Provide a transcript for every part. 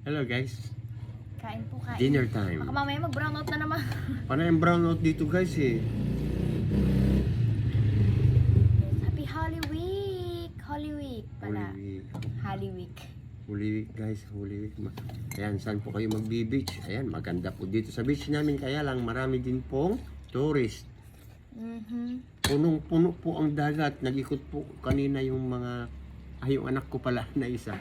Hello guys. Kain po, kain. Dinner time. Baka mamaya mag-brownout na naman. Paano yung brownout dito guys eh? Happy Holy Week! Holy Week pala. Holy Week. Holy Week. Holy Week guys, Holy Week. Ayan, saan po kayo magbi-beach? Ayan, maganda po dito sa beach namin. Kaya lang marami din pong tourist. Punong-puno po ang dagat. Nag-ikot po kanina yung mga... yung anak ko pala na isa.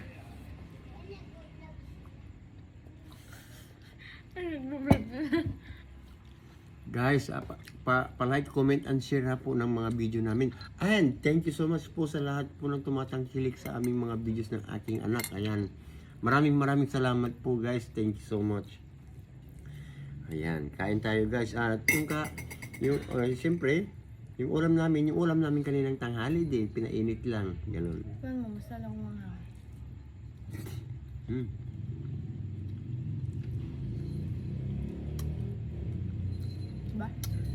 Guys, pa-like, comment, and share na po ng mga video namin. And thank you so much po sa lahat po ng tumatangkilik sa aming mga videos ng aking anak. Ayan, maraming salamat po guys. Thank you so much. Ayan, kain tayo guys. At siyempre, yung ulam namin kaninang tanghali din, pinainit lang. Ganun. Ano, masalang mga. Ba?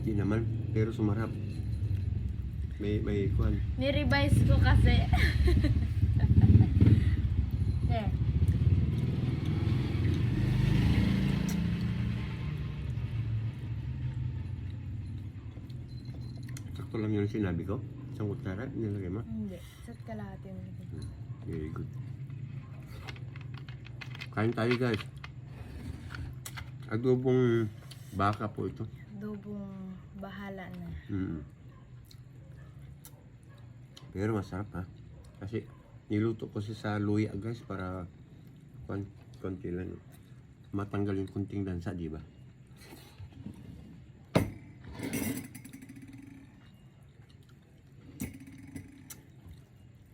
Di naman, pero sumarap. May kuhan. Ni-revise ko kasi. Eh. Sakto lang yung sinabi ko. Isang kutsara, nilagay mo. Hindi. Sat kalahati mo. Very good. Kain tayo guys. Adobong baka po ito. Adobong bahala na. Pero masarap ha. Kasi niluto ko sa luya guys para konti lang. Matanggal yung kunting lansa, di ba?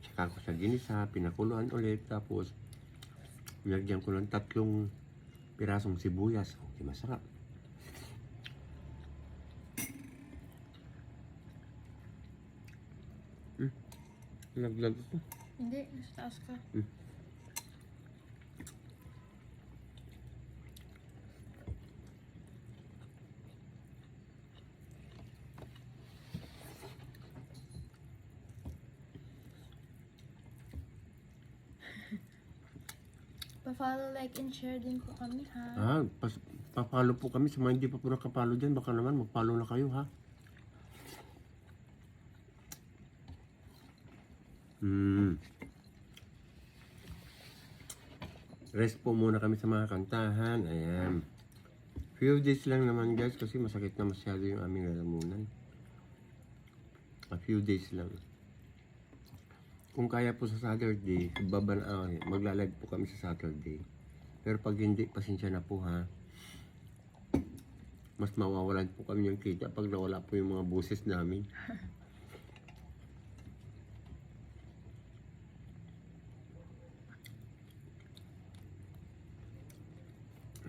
Saka ko sa ginisa, pinakuluan ulit, tapos nilagyan ko ng 3 pirasong sibuyas. Okay, masarap. Naglag ito. Hindi, nasa taas ka. Pa-follow, like, and share din po kami ha. Pa-follow po kami sa mga hindi pa po nakapalo dyan. Baka naman mag-follow na kayo ha. Rest po muna kami sa mga kantahan. Ayan. Few days lang naman guys kasi masakit na masyado yung aming lalamunan. A few days lang. Kung kaya po sa Saturday, magla-live po kami sa Saturday. Pero pag hindi, pasensya na po ha. Mas mawawalan po kami ng kita pag nawala po yung mga boses namin.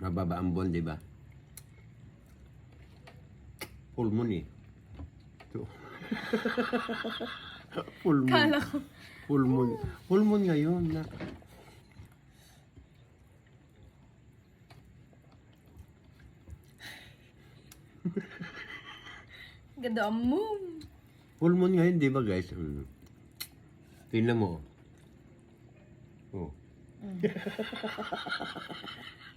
Mababa ang buwan, di ba? Full moon eh. So, full moon. Kala ko. Full moon. Full moon ngayon. Ganda ang moon. Full moon ngayon, di ba guys? Tingnan mo. Oh.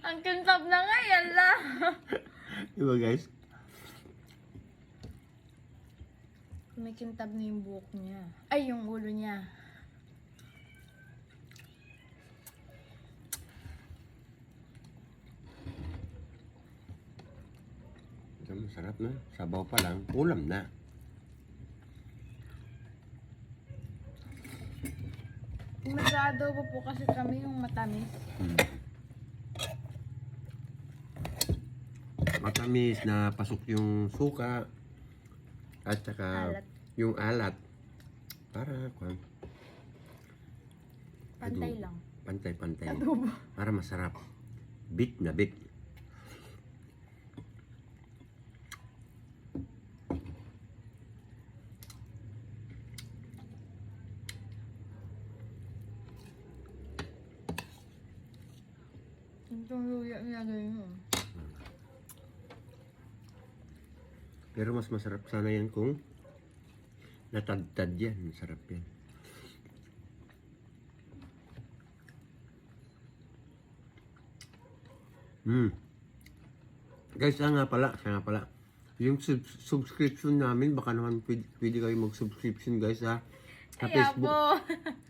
Ang kintab na nga, yala. Di ba guys? May kintab na yung buhok niya. Ay, yung ulo niya. Masarap na. Sabaw pa lang. Ulam na. Mag-adobo po kasi kami yung matamis. Matamis na pasok yung suka at saka yung alat para Pantay lang. Pantay. Adobo. Para masarap. Bit na bit. Itong luya niya ganyan. Pero mas masarap sana yan kung natagtad yan. Masarap yan. Guys, siya nga pala. Yung subscription namin, baka naman pwede kayo mag-subscription guys ha. Sa Kaya Facebook, po.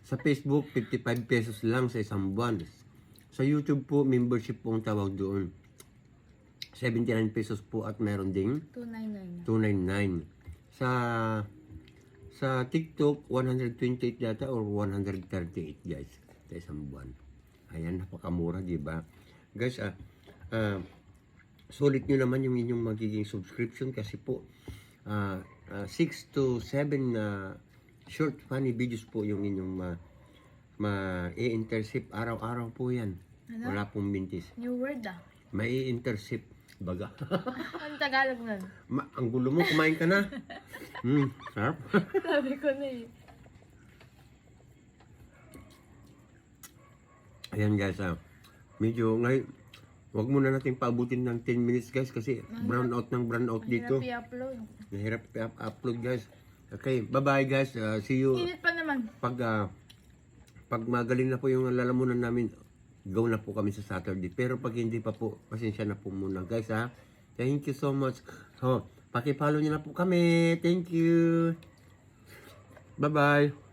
sa Facebook, 55 pesos lang sa isang buwan. Sa YouTube po, membership po ang tawag doon. 79 pesos po at meron ding 299. 299. Sa TikTok, 128 data or 138 guys sa isang buwan. Ayan, napakamura, di ba? Guys, sulit nyo naman yung inyong magiging subscription kasi po 6 to 7 short funny videos po yung inyong ma-i-intercept araw-araw po yan. Ano? Wala pong mintis. New word ah. May-i-intercept baga. Ang Tagalog nun. Ang gulo mo, kumain ka na. Sarap. Sabi ko na eh. Ayan guys, medyo ngayon, wag muna natin paabutin ng 10 minutes guys kasi brown out dito. Hirap i-upload. Nahirap i-upload guys. Okay, bye-bye guys. See you Init pa naman. pag magaling na po yung lalamunan namin. Go na po kami sa Saturday. Pero pag hindi pa po, pasensya na po muna guys ha. Thank you so much. So, paki-follow niyo na po kami. Thank you. Bye-bye.